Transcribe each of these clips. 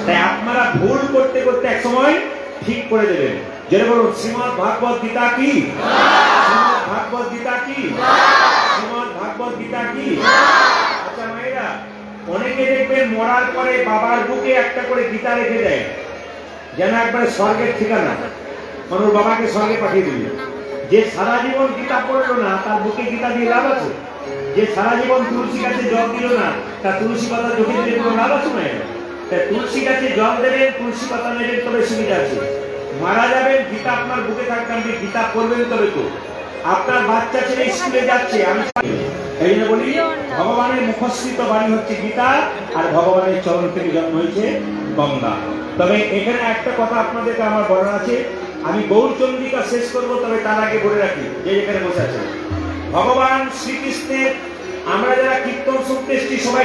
তাই আপনারা ভুল করতে করতে এক সময় ঠিক করে দেবেন। যেটা বলুন, শ্রীমদ্ ভাগবত গীতা কি? শ্রীমদ্ ভাগবত গীতা কি? শ্রীমদ্ ভাগবত গীতা কি? আচ্ছা মায়েরা, অনেকে দেখবেন মরার পরে বাবার বুকে একটা করে গীতা রেখে দেয়, যেন একবারে স্বর্গের ঠিকানা, মানুষ বাবাকে স্বর্গে পাঠিয়ে দিবে। যে সারা জীবন গীতা পড়লো না, তার বুকে গীতা দিয়ে লাভ আছে? যে সারা জীবন তুলসী গাছে জল দিল না, তার তুলসী পাতা চোখে দিলে কোনো লাভ আছে মায়েরা? তাই তুলসী গাছে জল দেবেন, তুলসী পাতা নেবেন, তবে সুবিধা আছে। মারা যাবেন, গীতা আপনার বুকে থাকতে আপনি গীতা পড়বেন তবে তো। আপনার বাচ্চা ছেলে স্কুলে যাচ্ছে, আমি এই জন্য বলি ভগবানের মুখস্থিত বাণী হচ্ছে গীতা, আর ভগবানের চরণ থেকে জন্ম হয়েছে গঙ্গা। তবে এখানে একটা কথা আপনাদেরকে আমার বলার আছে, আমি গৌরচন্দ্রিকা শেষ করবো, তবে তার আগে বলে রাখি যে এখানে বসে আছে ভগবান শ্রীকৃষ্ণের, আমরা যারা কীর্তন শুনতে এসছি সবাই,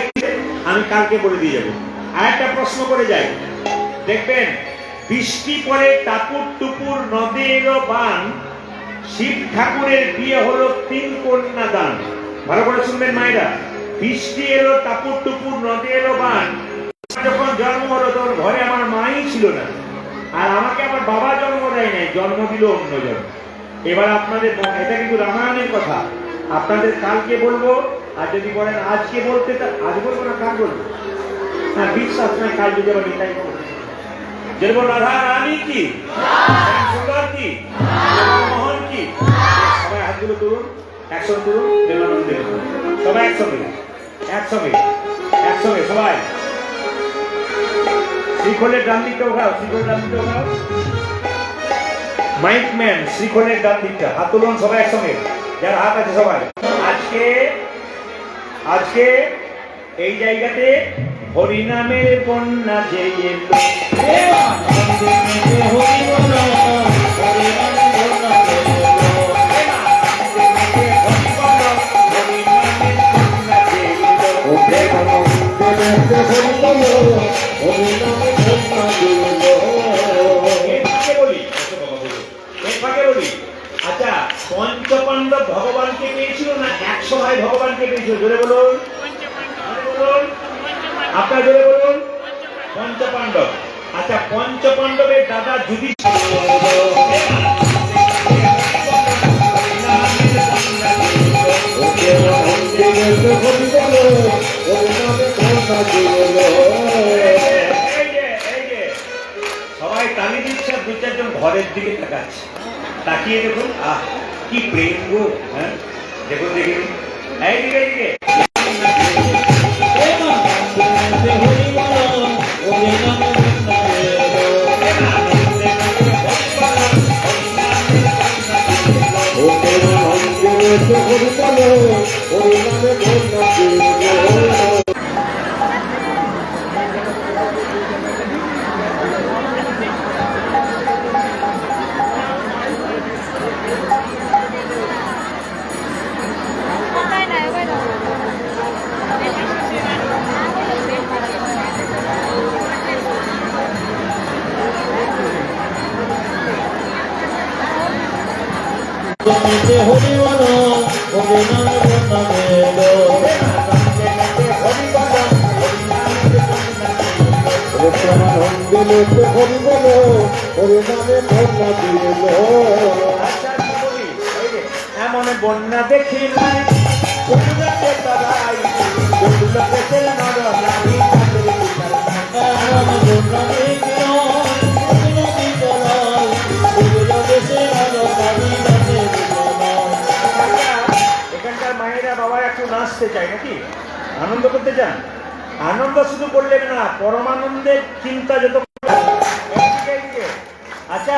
আমি কালকে বলে দিয়ে যাবো। আর একটা প্রশ্ন করে যাই, দেখবেন বৃষ্টি পরে টাপুর টুপুর নদের বান, শিব ঠাকুরের বিয়ে হলো 3 কন্যা দান। ভালো করে শুনবেন মায়েরা, বৃষ্টি এলো টাপুর টুপুর নদী এলো বান, যখন জন্ম হলো তখন ঘরে আমার মাই ছিল না, আর আমাকে আমার বাবা জন্ম দেয় নাই, জন্ম দিল অন্যজন। এবার আপনাদের, এটা কিন্তু রামায়ণের কথা, আপনাদের কালকে বলবো, আর যদি বলেন আজকে বলতে, আজ বলবো না কাল বলবো, হ্যাঁ বিশ্বাস নয়, কাল যদি আবার নিতাই বলবো। যেরকম রাধা রানী কি, সুন্দর কি, মোহন কি, সবাই হাতগুলো তুলুন, একসঙ্গে তুলুন, দেবানন্দে সবাই একসঙ্গে একসঙ্গে একসঙ্গে সবাই। শ্রীখোলের ডান দিকটা উঠাও, শ্রীখোলের ডান দিকটা উঠাও, মাইক ম্যান শ্রীখোলের ডান দিকটা হাত তুলুন সবাই একসঙ্গে, যার হাত আছে সবাই। আজকে এই জায়গাতে হরিনামের বন্যা যে এলো, আচ্ছা পঞ্চপাণ্ডব ভগবানকে পেয়েছিল না 100 ভাই ভগবানকে পেয়েছিল? জোরে বলুন, আপনার জোরে বলুন, পঞ্চপাণ্ডব। আচ্ছা পঞ্চপাণ্ডবের দাদা যুধিষ্ঠির, সবাই তালি দিচ্ছে, 2-4 জন ঘরের দিকে তাকাচ্ছে, তাকিয়ে দেখুন, আহ কি প্রেম গো, হ্যাঁ দেখুন দেখি এইদিকে এইদিকে এমন বন্যা দেখি নাই, এখানকার মায়েরা বাবা একটু নাচতে চায় নাকি, আনন্দ করতে চান? আনন্দ শুধু করলেন না, পরমানন্দের চিন্তা যত। আচ্ছা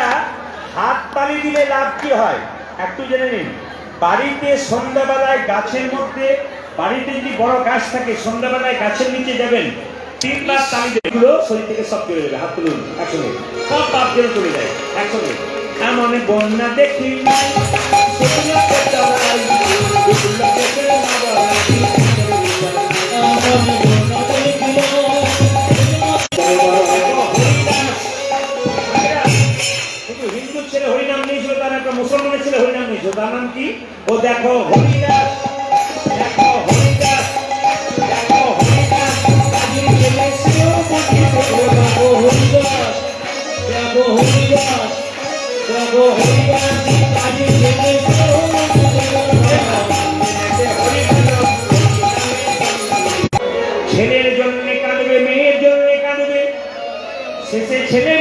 হাত তালি দিলে লাভ কি হয় একটু জেনে নিন। বাড়িতে সন্ধ্যাবেলায় গাছের মধ্যে, বাড়িতে যদি বড় গাছ থাকে, সন্ধ্যাবেলায় গাছের নিচে যাবেন, 3 বার তালি দেগুলো শরীর থেকে সব চলে যাবে। হাত তুলুন একসঙ্গে, সব পাপ যেন চলে যায় একসঙ্গে। এমন বন্যা দেখি হিন্দু ছেলে হরিনাম নিয়েছিল, তার একটা মুসলমানের ছেলে হরিনাম নিয়েছিল, তার নাম কি? ও দেখো হরিদাস, দেখো হরিদাস, দেখো হরিদাস, ছেলের জন্য কাঁদবে, মেয়ের জন্য কাঁদবে, শেষে ছেলে